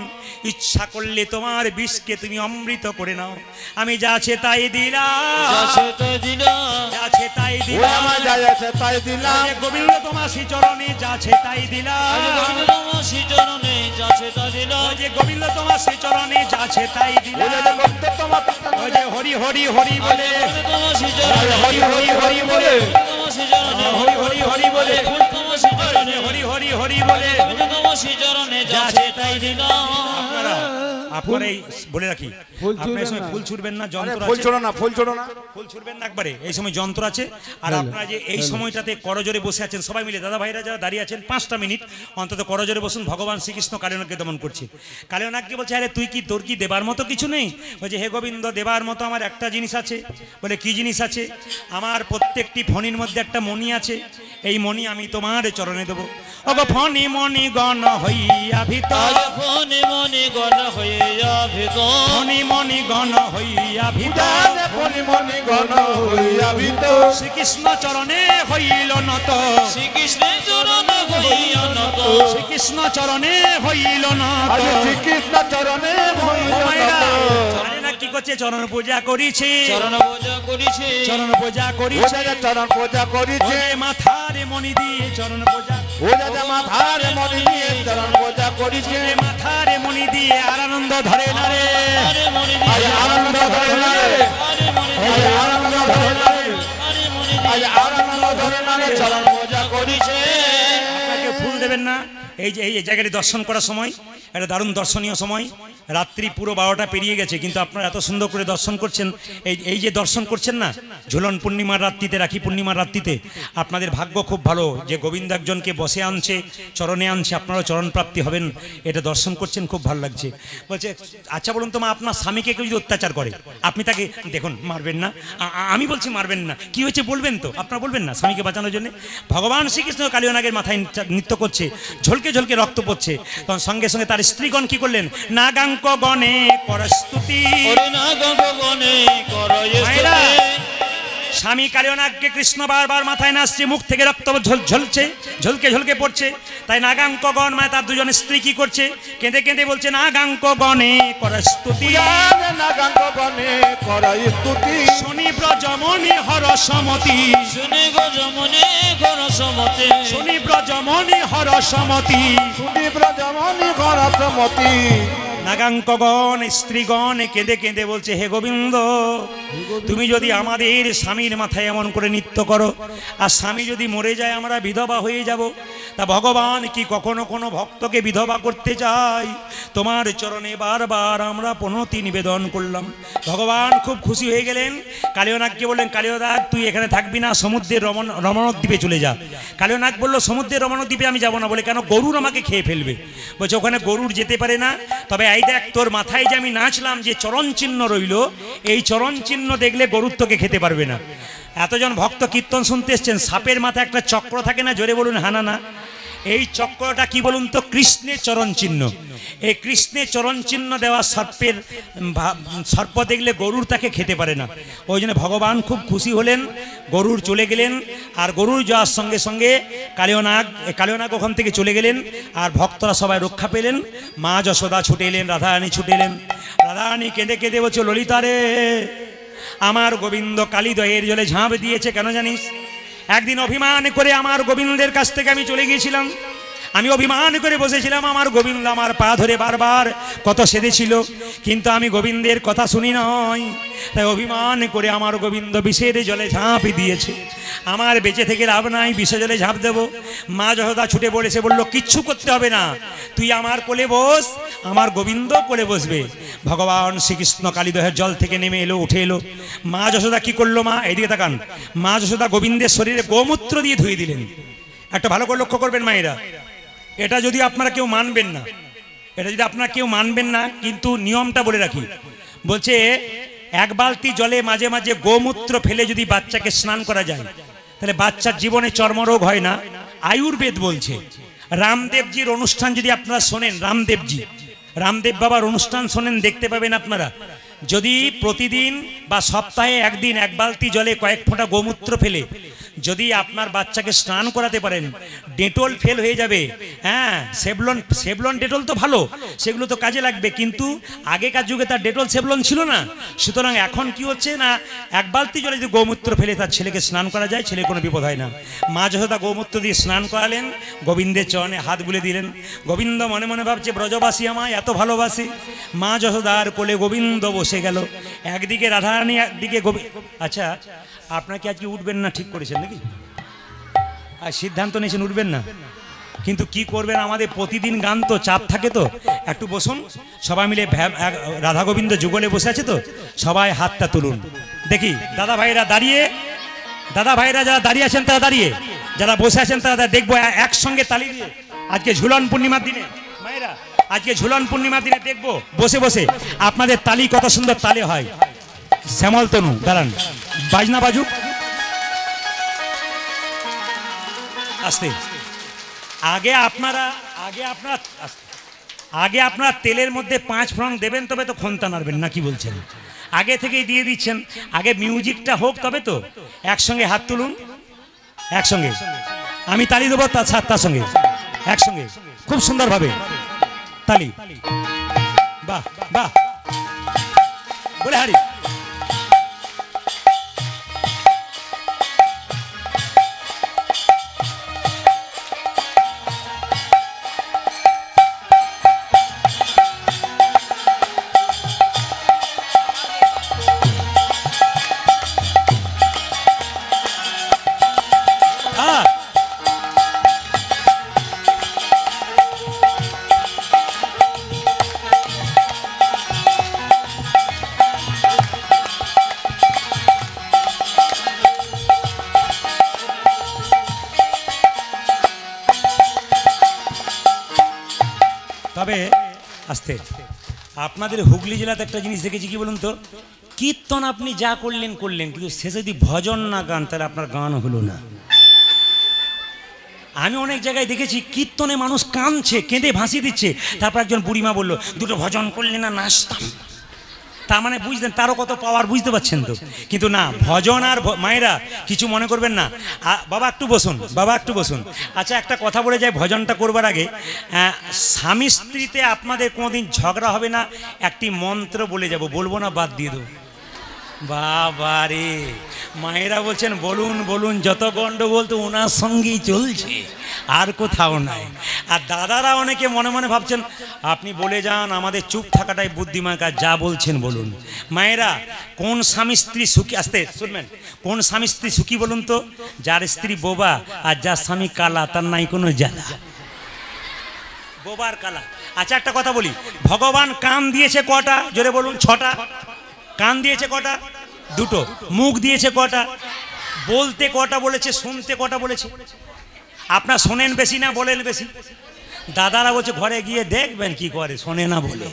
ইচ্ছা করলে তোমার বিষকে তুমি অমৃত করে নাও। আমি যাচ্ছে তাই দিলাম, যাচ্ছে তাই দিলাম, যাচ্ছে তাই ওই দিলাম। আমার যাই আছে তাই দিলাম, আরে গোবিন্দ তোমার শ্রীচরণে যাচ্ছে তাই দিলাম, আজ গোবিন্দ তোমার শ্রীচরণে যাচ্ছে তাই দিলাম, ওই যে গোবিন্দ তোমার শ্রীচরণে যাচ্ছে তাই ওই দিলাম। যে ভক্ত তোমার ওই যে হরি হরি হরি বলে, গোবিন্দ তোমার শ্রীচরণে, হরি হরি হরি বলে, তোমার শ্রীচরণে, হরি হরি হরি বলে, তোমার শ্রীচরণে, হরি হরি হরি বলে গোবিন্দ তোমার শ্রীচরণে যাচ্ছে তাই দিলাম। আপনারা আপনারা এই বলে রাখি, ফুল আপনার এই ছুঁড়বেন সময় না। ফুল ছুটবেন না, আরে যন্ত্র ফুল আছে, ছোড়ো না, ফুল ছোড়ো না, ফুল ছুটবেন না একবারে, এই সময় যন্ত্র আছে। আর আপনারা যে এই সময়টাতে করজোরে বসে আছেন সবাই মিলে, দাদা ভাইরা যারা দাঁড়িয়ে আছেন 5টা মিনিট অন্তত করজোরে বসুন। ভগবান শ্রীকৃষ্ণ কালিয়নাগকে দমন করছে। কালিয়নাগকে বলছে, আরে তুই কি, তোর কি দেবার মতো কিছু নেই? বলছে, হে গোবিন্দ, দেবার মতো আমার একটা জিনিস আছে। বলে, কি জিনিস আছে? আমার প্রত্যেকটি ফণির মধ্যে একটা মণি আছে, এই মণি আমি তোমার চরণে দেবো। ওগো ফণি মণি গণ হইয়া ভিতর, আজ ফণি মণি গণ হইয়া ভিতর, ফণি মণি গণ হইয়া ভিতর, জানে মনি মনি ঘন হইয়া ভিত, শ্রীকৃষ্ণ চরণে হইল নত, শ্রীকৃষ্ণের চরণে হইয়া নত, শ্রীকৃষ্ণ চরণে হইল নত। আজ শ্রীকৃষ্ণ চরণে হইল ও মায়েরা, নত। জানে না কি করছে? চরণ পূজা করিছে, চরণ পূজা করিছে, চরণ পূজা ও করিছে। দাদা চরণ পূজা করিছে, ওরে মাথারে মণি দিয়ে চরণ পূজা, ও দাদা মাথারে মনি নিয়ে চরণ পূজা করিছে, ওরে মাথারে মণি দিয়ে আনন্দ ধরে না রে, আরে মণি আজ দিয়ে, আনন্দ ধরে না রে, আরে মণি আজ দিয়ে, আনন্দ ধরে না রে, আরে মণি আজ দিয়ে, আনন্দ ধরে না রে, চরণ পূজা করিছে। আপনাকে ফুল দেবেন না? এই যে এই জায়গাটি দর্শন করার সময় একটা দারুণ দর্শনীয় সময়, রাত্রি পুরো 12টা পেরিয়ে গেছে, কিন্তু আপনারা এত সুন্দর করে দর্শন করছেন। এই যে দর্শন করছেন না, ঝুলন পূর্ণিমার রাত্রিতে, রাখি পূর্ণিমার রাত্রিতে, আপনাদের ভাগ্য খুব ভালো যে গোবিন্দ একজনকে বসে আনছে, চরণে আনছে, আপনারাও চরণ প্রাপ্তি হবেন। এটা দর্শন করছেন, খুব ভালো লাগছে। বলছে, আচ্ছা বলুন তো মা, আপনার স্বামীকে কেউ যদি অত্যাচার করে, আপনি তাকে দেখুন মারবেন না? আমি বলছি মারবেন না, কি হয়েছে বলবেন তো? আপনারা বলবেন না স্বামীকে বাঁচানোর জন্য? ভগবান শ্রীকৃষ্ণ কালিয়নাগের মাথায় নৃত্য করছে, ঝলকে ঝলকে রক্ত পড়ছে, তখন সঙ্গে সঙ্গে তার স্ত্রীগণ কি করলেন? নাগাঙ্ক গণে করস্তুতি। ওরে না গগনে করয় মায়েরা, স্তুতি, স্বামী কালিয়নাগকে কৃষ্ণ বারবার মাথায় নাচছে, মুখ থেকে রক্ত ঝলছে, ঝলকে ঝলকে পড়ছে। তাই নাগাঙ্ক গণ মানে তার দুজন স্ত্রী কি করছে? কেঁদে কেঁদে বলছে, নাগাঙ্ক গণে করস্তুতি, জানে না গাঙ্গ বনে করাই স্তুতি, শনি ব্রজমণি হরসমতি, শুনে গো যমনে ঘর সমতে, শনি ব্রজমণি হরসমতি। শুনি ব্রজমণি ঘরসমতি, নাগাঙ্কগণ স্ত্রীগণ কেঁদে কেঁদে বলছে, হে গোবিন্দ, তুমি যদি আমাদের স্বামীর মাথায় এমন করে নৃত্য করো, আর স্বামী যদি মরে যায় আমরা বিধবা হয়ে যাব, তা ভগবান কি কখনো কোনো ভক্তকে বিধবা করতে চাই? তোমার চরণে বারবার আমরা প্রণতি নিবেদন করলাম। ভগবান খুব খুশি হয়ে গেলেন। কালিয়নাগকে বললেন, কালিয়নাগ তুই এখানে থাকবি না, সমুদ্রের রমণদ্বীপে চলে যা। কালিয়নাগ বলল, সমুদ্রের রমণদ্বীপে আমি যাবো না। বলে, কেন? গরুর আমাকে খেয়ে ফেলবে। বলছে, ওখানে গরুর যেতে পারে না। তবে এই দেখ, তোর মাথায় যে আমি নাচলাম, যে চরণ চিহ্ন রইল, এই চরণ চিহ্ন দেখলে গরুর তোকে খেতে পারবে না। এতজন ভক্ত কীর্তন শুনতে এসছেন, সাপের মাথায় একটা চক্র থাকে না? জোরে বলুন হানা না। এই চক্রটা কি বলুন তো? কৃষ্ণের চরণ চিহ্ন। এই কৃষ্ণের চরণ চিহ্ন দেওয়া সর্প দেখলে গরুর তাকে খেতে পারে না। ওই জন্য ভগবান খুব খুশি হলেন, গরুর চলে গেলেন। আর গরুর যাওয়ার সঙ্গে সঙ্গে কালীয়নাগ ওখান থেকে চলে গেলেন। আর ভক্তরা সবাই রক্ষা পেলেন। মা যশোদা ছুটে এলেন, রাধারানী ছুটে এলেন। রাধারানী কেঁদে কেঁদে বলছে, ললিতা রে, আমার গোবিন্দ কালী দয়ের জলে ঝাঁপ দিয়েছে। কেন জানিস? একদিন অভিমান করে আমার গোবিন্দের কাছ থেকে আমি চলে গিয়েছিলাম। আমি অভিমান করে বসেছিলাম, আমার গোবিন্দ আমার পা ধরে বারবার কত সেধেছিল, কিন্তু আমি গোবিন্দের কথা শুনি নয়। তাই অভিমান করে আমার গোবিন্দ বিষের জলে ঝাঁপ দিয়েছে। আমার বেঁচে থেকে লাভ নাই, বিষে জলে ঝাঁপ দেবো। মা যশোদা ছুটে পড়েছে, বলল কিচ্ছু করতে হবে না, তুই আমার কোলে বস, আমার গোবিন্দ কোলে বসবে। ভগবান শ্রীকৃষ্ণ কালীদহের জল থেকে নেমে এলো, উঠে এলো। মা যশোদা কি করলো? মা এইদিকে তাকান। মা যশোদা গোবিন্দের শরীরে গোমূত্র দিয়ে ধুয়ে দিলেন। একটা ভালো করে লক্ষ্য করবেন মায়েরা, এটা যদি আপনারা কেউ মানবেন না, কিন্তু নিয়মটা বলে রাখি। বলছে এক বালতি জলে মাঝে মাঝে গোমূত্র ফেলে যদি বাচ্চাকে স্নান করা যায়, তাহলে বাচ্চার জীবনে চর্মরোগ হয় না। আয়ুর্বেদ বলছে। রামদেবজির অনুষ্ঠান যদি আপনারা শোনেন, রামদেব বাবার অনুষ্ঠান শোনেন, দেখতে পাবেন আপনারা, যদি প্রতিদিন বা সপ্তাহে একদিন এক বালতি জলে কয়েক ফোঁটা গোমূত্র ফেলে যদি আপনার বাচ্চাকে স্নান করাতে পারেন, ডেটল ফেল হয়ে যাবে। হ্যাঁ, সেভলন ডেটল তো ভালো, সেগুলো তো কাজে লাগবে, কিন্তু আগেকার যুগে তার ডেটল সেভলন ছিল না। সুতরাং এখন কি হচ্ছে না, এক বালতি জলে যদি গোমূত্র ফেলে তার ছেলেকে স্নান করা যায়, ছেলে কোনো বিপদ হয় না। মা যশোদা গোমূত্র দিয়ে স্নান করালেন, গোবিন্দের চরণে হাত বুলে দিলেন। গোবিন্দ মনে মনে ভাবছে, ব্রজবাসী আমায় এত ভালোবাসে। মা যশোদার কোলে গোবিন্দ বসে গেল। একদিকে রাধারানী, একদিকে আচ্ছা, আপনাকে আজকে উঠবেন না ঠিক করেছেন নাকি? আর সিদ্ধান্ত নিয়েছেন উঠবেন না, কিন্তু কি করবেন, আমাদের প্রতিদিন গান তো, চাপ থাকে তো। একটু বসুন সবাই মিলে, রাধা গোবিন্দ যুগলে বসে আছে তো, সবাই হাতটা তুলুন দেখি। দাদা ভাইরা যারা দাঁড়িয়ে আছেন তারা দাঁড়িয়ে, যারা বসে আছেন তারা দেখবো একসঙ্গে তালি দিয়ে। আজকে ঝুলন পূর্ণিমার দিনে মায়েরা, আজকে ঝুলন পূর্ণিমার দিনে দেখবো বসে বসে আপনাদের তালি কত সুন্দর তালে হয়। শ্যামল তনু দাঁড়ান, বাজনা বাজুক আস্তে। আগে আপনারা তেলের মধ্যে 5 ফোড়ন দেবেন, তবে তো খন্তা নাড়বেন না, কি বলছেন? আগে থেকেই দিয়ে দিচ্ছেন, আগে মিউজিকটা হোক তবে তো। একসঙ্গে হাত তুলুন, একসঙ্গে আমি তালি দেবো, তার সঙ্গে একসঙ্গে খুব সুন্দরভাবে তালি। বাহ বাহ বলে হারি। তবে আস্তে, আপনাদের হুগলি জেলাতে একটা জিনিস দেখেছি, কি বলুন তো, কীর্তন আপনি যা করলেন, কিন্তু শেষে যদি ভজন না গান, তাহলে আপনার গান হলো না। আমি অনেক জায়গায় দেখেছি কীর্তনে মানুষ কাঁদছে, কেঁদে ভাসিয়ে দিচ্ছে, তারপর একজন বুড়িমা বলল, দুটো ভজন করলে না নাচতাম। তার মানে বুঝলেন তারও কত পাওয়ার, বুঝতে পারছেন তো? কিন্তু না, ভজন আর মায়েরা কিছু মনে করবেন না। বাবা একটু বসুন। আচ্ছা, একটা কথা বলে যাই ভজনটা করবার আগে। স্বামী স্ত্রীতে আপনাদের কোনোদিন ঝগড়া হবে না, একটি মন্ত্র বলে যাব, বলবো না বাদ দিয়ে দেবো। বাবা রে, মায়েরা বলছেন বলুন, যত গন্ডগোল তো ওনার সঙ্গেই চলছে, আর কোথাও নাই। আর দাদারা অনেকে মনে মনে ভাবছেন, আপনি বলে যান, আমাদের চুপ থাকাটাই বুদ্ধিমান কাজ, যা বলছেন বলুন। মায়েরা, কোন স্বামী স্ত্রী সুখী, আসতে শুনবেন, কোন স্বামী স্ত্রী সুখী বলুন তো? যার স্ত্রী বোবা আর যার স্বামী কালা, তার নাই কোনো জ্বালা। বোবার কালা। আচ্ছা, একটা কথা বলি, ভগবান কান দিয়েছে কটা? জোরে বলুন। 6টা। কান দিয়েছে কটা? 2টো। মুখ দিয়েছে কটা? বলতে কটা বলেছে, শুনতে কটা বলেছে? আপনার শোনেন বেশি না বলেন বেশি? দাদারা বলছে ঘরে গিয়ে দেখবেন কি করে, শোনে না বলে।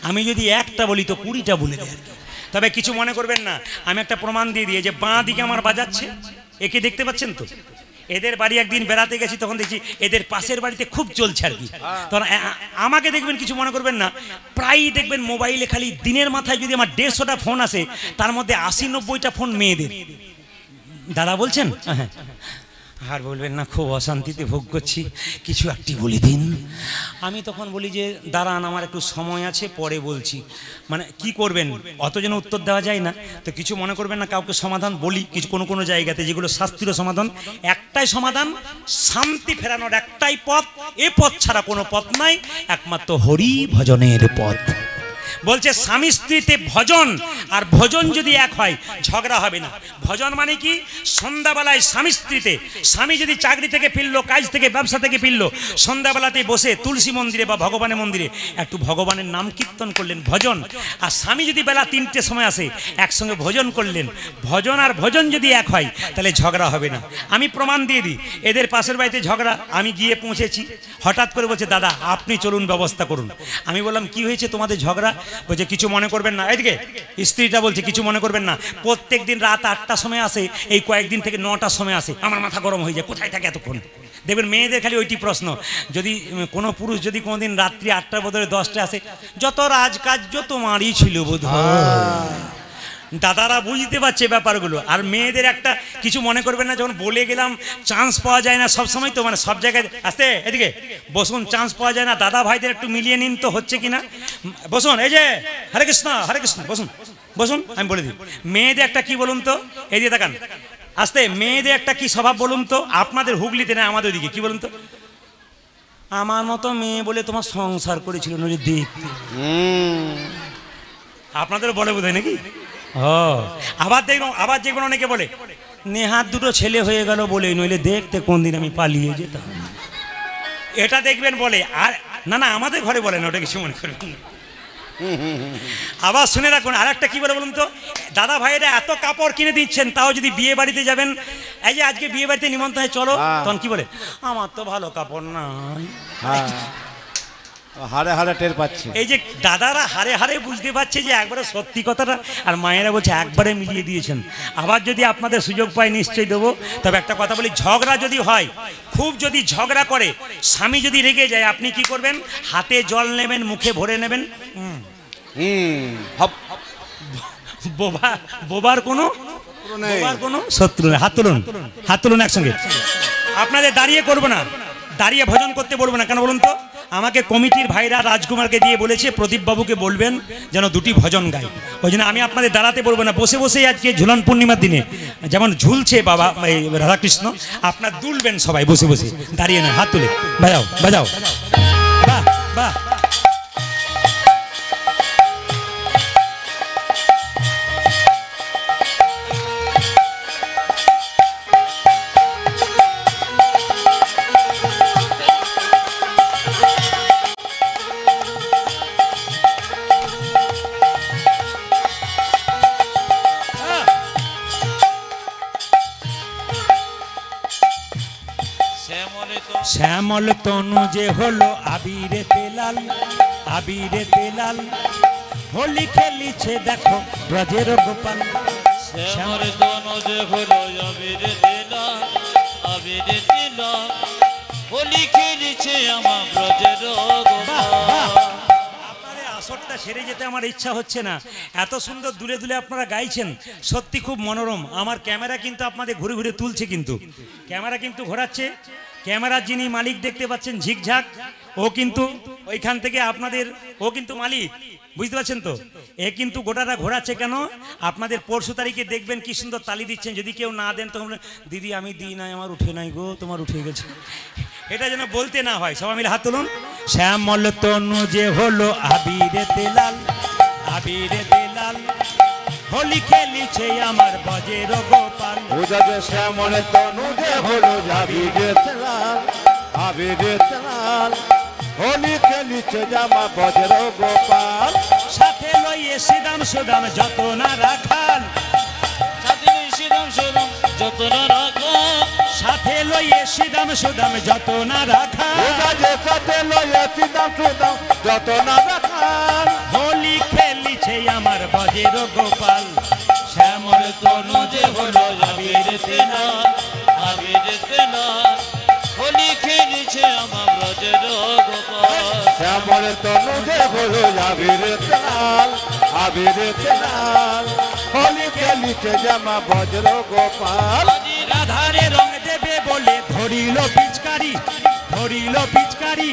আমি যদি একটা বলি তো 20টা বলে দেয়। তবে কিছু মনে করবেন না, আমি একটা প্রমাণ দিয়ে দিয়ে, যে বাঁ দিকে আমার বাজাচ্ছে, একে দেখতে পাচ্ছেন তো? এদের বাড়ি একদিন বেড়াতে গেছি, তখন দেখছি এদের পাশের বাড়িতে খুব চলছে আর কি। তখন আমাকে দেখবেন, কিছু মনে করবেন না, প্রায়ই দেখবেন মোবাইলে খালি দিনের মাথায় যদি আমার 150টা ফোন আসে, তার মধ্যে 80-90টা ফোন মেয়েদের। দাদা বলছেন, হ্যাঁ, আর বলবেন না খুব অশান্তিতে ভোগ করছি, কিছু একটি বলে দিন। আমি তখন বলি যে দাঁড়ান, আমার একটু সময় আছে, পরে বলছি। মানে কি করবেন, অত যেন উত্তর দেওয়া যায় না, তো কিছু মনে করবেন না, কাউকে সমাধান বলি কিছু কোনো কোনো জায়গাতে, যেগুলো শাস্ত্রীয় সমাধান। একটাই সমাধান, শান্তি ফেরানোর একটাই পথ, এ পথ ছাড়া কোনো পথ নাই, একমাত্র হরি ভজনের পথ। বলছে স্বামী স্ত্রীতে ভজন, আর ভজন যদি এক হয় ঝগড়া হবে না। ভজন মানে কি, সন্ধ্যাবেলায় স্বামী স্ত্রীতে, স্বামী যদি চাকরি থেকে ফিরলো, কাজ থেকে, ব্যবসা থেকে ফিরলো, সন্ধ্যাবেলাতে বসে তুলসী মন্দিরে বা ভগবানের মন্দিরে একটু ভগবানের নাম কীর্তন করলেন, ভজন। আর স্বামী যদি বেলা 3টের সময় আসে, একসঙ্গে ভজন করলেন। ভজন আর ভজন যদি এক হয় তাহলে ঝগড়া হবে না। আমি প্রমাণ দিয়ে দিই, এদের পাশের বাড়িতে ঝগড়া, আমি গিয়ে পৌঁছেছি, হঠাৎ করে বলছে দাদা আপনি চলুন ব্যবস্থা করুন। আমি বললাম কি হয়েছে তোমাদের ঝগড়া? বলছে কিছু মনে করবেন না। এদিকে স্ত্রীটা বলছে কিছু মনে করবেন না, প্রত্যেক দিন রাত 8টার সময় আসে, এই কয়েকদিন থেকে 9টার সময় আসে, আমার মাথা গরম হয়ে যায়, কোথায় থাকে এতক্ষণ। দেখবেন মেয়েদের খালি ওইটি প্রশ্ন, যদি কোনো পুরুষ যদি কোনোদিন রাত্রি 8টার বদলে 10টায় আসে, যত রাজকার্য তোমারই ছিল বোধ হয়। দাদারা বুঝতে পারছে ব্যাপারগুলো। আর মেয়েদের একটা কিছু মনে করবেন না, যখন বলে গেলাম চান্স পাওয়া যায় না সবসময়, তো মানে সব জায়গায় আসতে, এদিকে বসুন, চান্স পাওয়া যায় না, দাদা ভাইদের একটু মিলিয়ে নিন তো, হচ্ছে কিনা বসুন। এই যে হরে কৃষ্ণ হরে কৃষ্ণ, বসুন বসুন। আমি বলে দিই, মেয়েদের একটা কি বলুন তো, এই যে দেখান আসতে, মেয়েদের একটা কি স্বভাব বলুন তো, আপনাদের হুগলিতে না আমাদের দিকে, কি বলুন তো, আমার মতো মেয়ে বলে তোমার সংসার করেছিল নইলে দেখতে। আপনাদের বলে বোধ হয় নাকি? ও আবার দেখবেন অনেকে বলে নেহাত 2টো ছেলে হয়ে গেল বলে, নইলে দেখতে কোন দিন আমি পালিয়ে যেতাম। এটা দেখবেন বলে। আর না না, আমাদের ঘরে বলে না, ওটা কিছু মনে করবেন না। আবার শুনে রাখুন, আর একটা কি বলে বলুন তো, দাদা ভাইয়েরা এত কাপড় কিনে দিচ্ছেন, তাও যদি বিয়ে বাড়িতে যাবেন, এই যে আজকে বিয়ে বাড়িতে নিমন্ত্রণ হয় চলো, তখন কি বলে, আমার তো ভালো কাপড় নাই। হারে হারে টের পাচ্ছে। এই যে দাদারা হারে হারে বুঝতে পারছে যে একবারে সত্যি কথাটা, আর মায়েরা বলছে একবারে মিলিয়ে দিয়েছেন। আবার যদি আপনাদের সুযোগ পাই নিশ্চয়ই দেবো। তবে একটা কথা বলি, ঝগড়া যদি হয়, খুব যদি ঝগড়া করে, স্বামী যদি রেগে যায়, আপনি কি করবেন, হাতে জল নেবেন, মুখে ভরে নেবেন। বোবার কোনো শত্রু নেই। হাত তুলুন, হাত তুলুন একসঙ্গে। আপনাদের দাঁড়িয়ে করবো না, দাঁড়িয়ে ভজন করতে বলবো না, কেন বলুন তো, আমাকে কমিটির ভাইরা রাজকুমারকে দিয়ে বলেছে প্রদীপ বাবুকে বলবেন যেন 2টি ভজন গায়। ওই জন্য আমি আপনাদের দাঁড়াতে বলবো না, বসে বসেই আজকে ঝুলন পূর্ণিমার দিনে যেমন ঝুলছে বাবা এই রাধাকৃষ্ণ, আপনার দুলবেন সবাই বসে বসে, দাঁড়িয়ে না, হাত তুলে বাজাও বাজাও, বাহ বাহ। শ্যামল তনু যে হলো আবিরে তেলাল, আবিরে তেলাল, হোলি খেলিছে দেখো ব্রজের গোপাল। শ্যামল তনু যে হলো আবিরে তেলাল, আবিরে তেলাল, হোলি খেলিছে আমার ব্রজের গোপাল। আপনাদের আসরটা সেরে যেতে আমার ইচ্ছা হচ্ছে না, এত সুন্দর দূরে দূরে আপনারা গাইছেন, সত্যি খুব মনোরম। আমার ক্যামেরা কিন্তু আপনাদের ঘুরে ঘুরে তুলছে, কিন্তু ক্যামেরা কিন্তু ঘোরাচ্ছে। ক্যামেরার যিনি মালিক দেখতে পাচ্ছেন ঝিকঝাক, ও কিন্তু ওইখান থেকে আপনাদের, ও কিন্তু মালিক, বুঝতে পারছেন তো, এ কিন্তু গোটাটা ঘোরাচ্ছে। কেন, আপনাদের 4 তারিখে দেখবেন কি সুন্দর তালি দিচ্ছেন। যদি কেউ না দেন তখন দিদি আমি দিই নাই, আমার উঠে নাই গো, তোমার উঠে গেছে, এটা যেন বলতে না হয়। সবাই মিলে হাত তুলুন। শ্যামল তনু যে হলো আবিরে তেলাল, আবিরে তেলাল, হোলি খেলিছে আমার ব্রজের গোপাল। শ্যামল তনু যে হলো আবিরে তেলাল, আবিরে তেলাল, হোলি খেলিছে আমার ব্রজের গোপাল। সাথে লইয়ে শ্রীরাম সুদাম যত না রাখাল, সাথে শ্রীরাম সুদাম যত না রাখাল, সাথে লইয়ে শ্রীরাম সুদাম যত না রাখাল, সাথে লইয়ে শ্রীরাম সুদাম যত না রাখাল। হোলি খেলিছে আমার ব্রজের গোপাল। শ্যামল তনু যে হলো আবিরে তেলাল, আবিরে তেলাল, শ্যামল তনু যে হলো আবিরেতে লাল, আবিরেতে লাল। হোলি খেলিছে জামা বজ্র গোপাল। রাধারে রং দেবে বলে ধরিল পিচকারি, ধরিল পিচকারি,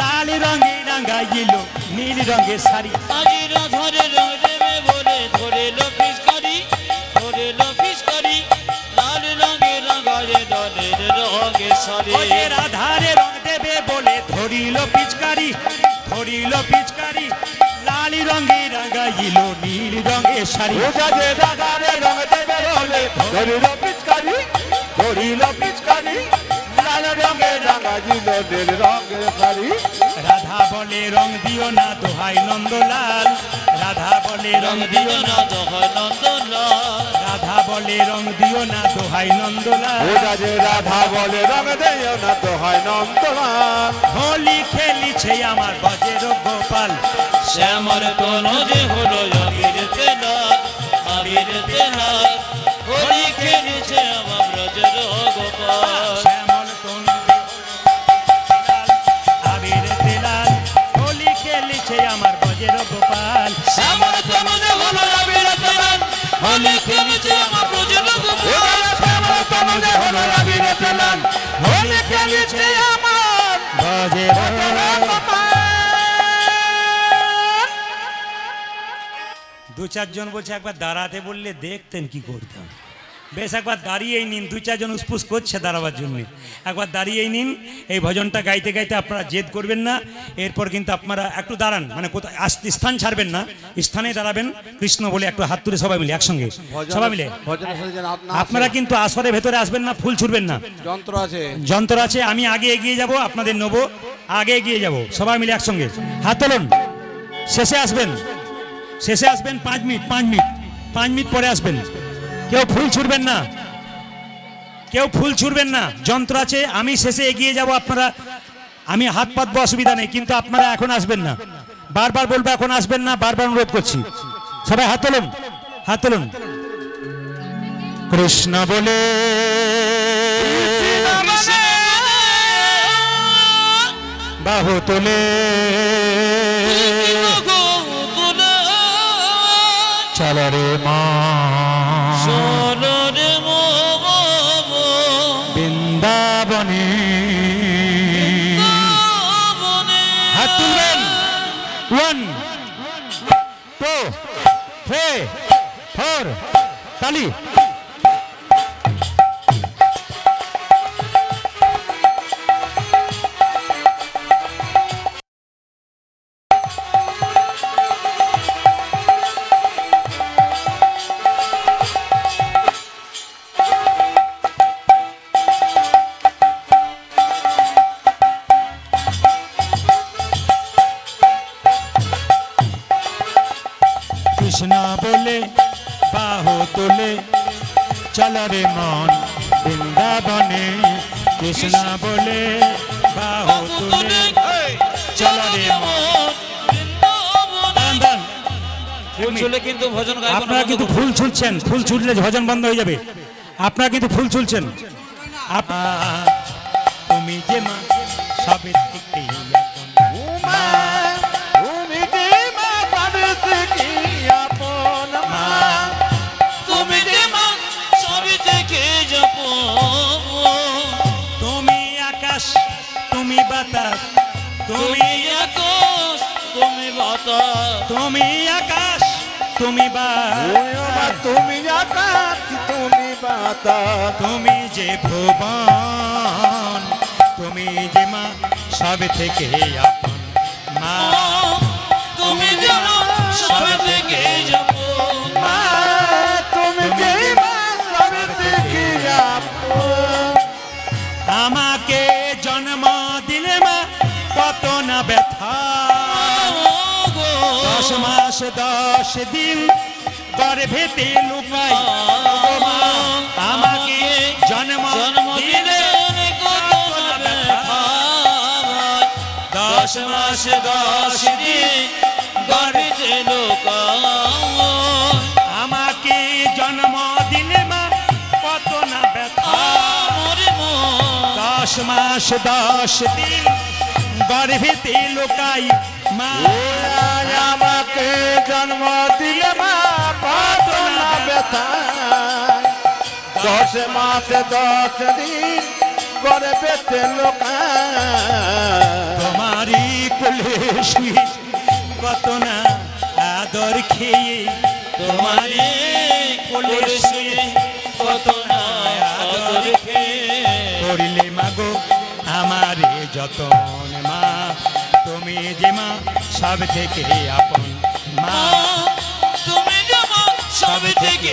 লাল রঙে রাঙাইল নীল রঙের শাড়ি। আজি রাধারে রং দেবে বলে ধরিল পিচকারি, ধরিল পিচকারি, লাল রঙে রাঙায় নীল রঙের শাড়ি। ওরে রাধারে রং দেবে বলে ধরিল পিচকারি, ধরিল পিচকারি, লাল রঙে রাঙাইল নীল রঙের শাড়ি। ওজা যে রাধারে রং দেবে বলে ধরিল পিচকারি, ধরিল পিচকারি, লাল রঙে রাঙাইল নীল রঙের শাড়ি। রাধা বলে রং দিও না দোহাই নন্দলাল, রাধা বলে রং দিও না, দোহাই নন্দলাল। রাধা বলে রং দিও না দোহাই নন্দলাল। ওজা যে রাধা বলে রং দেও না তো হয় নন্দলাল। হোলি খেলিছে আমার বজের গোপাল। শ্যামল তনু যে হলো আবিরেতে লাল, আবিরেতে লাল। হোলি খেলিছে আমার ব্রজের গোপাল। শ্যামল তনু আবিরেতে লাল, হোলি খেলিছে আমার বজের গোপাল। শ্যামল তনু যে হলো আবিরেতে লাল, হোলি খেলিছে আমার ব্রজের গোপাল। শ্যামল তনু যে হলো আবিরেতে লাল, হোলি খেলিছে আমার বজের দু চারজন বলছে একবার দাঁড়াতে বললে দেখতেন কি করতাম। বেশ একবার দাঁড়িয়েই নিন, দু চারজন উসপুস করছে দাঁড়াবার জন্য, একবার দাঁড়িয়েই নিন। এই ভজনটা গাইতে গাইতে আপনারা জেদ করবেন না, এরপর কিন্তু আপনারা একটু দাঁড়ান, মানে কোথায় স্থান ছাড়বেন না, স্থানে দাঁড়াবেন। কৃষ্ণ বলে একটু হাত তুলে সবাই মিলে একসঙ্গে, সবাই মিলে। আপনারা কিন্তু আসরের ভেতরে আসবেন না, ফুল ছুটবেন না, যন্ত্র আছে, যন্ত্র আছে। আমি আগে এগিয়ে যাব, আপনাদের নেবো, আগে এগিয়ে যাব, সবাই মিলে একসঙ্গে হাত তোলুন। শেষে আসবেন, শেষে আসবেন 5 মিনিট, 5 মিনিট, 5 মিনিট পরে আসবেন। কেউ ফুল ছুটবেন না, কেউ ফুল ছুটবেন না, যন্ত্র আছে। আমি শেষে এগিয়ে যাব, আপনারা, আমি হাত পাতবো, অসুবিধা নেই, কিন্তু আপনারা এখন আসবেন না। বারবার বলবো এখন আসবেন না, বারবার অনুরোধ করছি। সবাই হাত তোলুন, হাত তোলুন। কৃষ্ণ বলে বাহু তোলে, চলো রে মা বৃন্দাবনে। হাত তুলবেন। 1 2 3 4 তালি। কৃষ্ণ বলে বাহু তোলে, চলো রে মন বৃন্দাবনে। কৃষ্ণ বলে বাহু তোলে, চলো রে মন। কিন্তু ভজন গাইব না। আপনারা কিন্তু ফুল ছুটছেন, ফুল ছুটলে ভজন বন্ধ হয়ে যাবে। আপনারা কিন্তু ফুল ছুটছেন। তুমি যে মা সবে থেকে উমা তুমি যে মা সবে থেকে আপন মা। তুমি যে মা সবে থেকে আপন। তুমি আকাশ, তুমি বাতাস, তুমি আকাশ, তুমি বাতাস, তুমি আকাশ, তুমি বাতাস, তুমি আকাশ, তুমি বাতাস। তুমি যে ভুবন, তুমি যে মা সবে থেকে আপন মা। তুমি জানো সবে থেকে আপন মা তুমি যে মা সবে থেকে আপন। আমাকে জন্ম দিলে মা কত না ব্যথা। 10 মাস 10 দিন গর্ভেতে লুকাই মা। আমাকে জন্ম দিলে কত না ব্যথা। 10 মাস 10 দিন গর্ভেতে লুকাই। আমাকে জন্ম দিলে মা কত না ব্যথা। 10 মাস 10 দিন গর্ভেতে লোকাই মা আমাকে জন্ম দিলে মা কত না ব্যথা 10 মাসে 10 দিন গর্ভেতে লোকা তোমারই কোলে শুয়ে কত না আদর খেয়ে তোমারই কোলে শুয়ে কত না আদর খেয়ে করিলে মাগো আমারে যতন মা তুমি যে মা সব থেকে আপন মা তুমি যেমন সব থেকে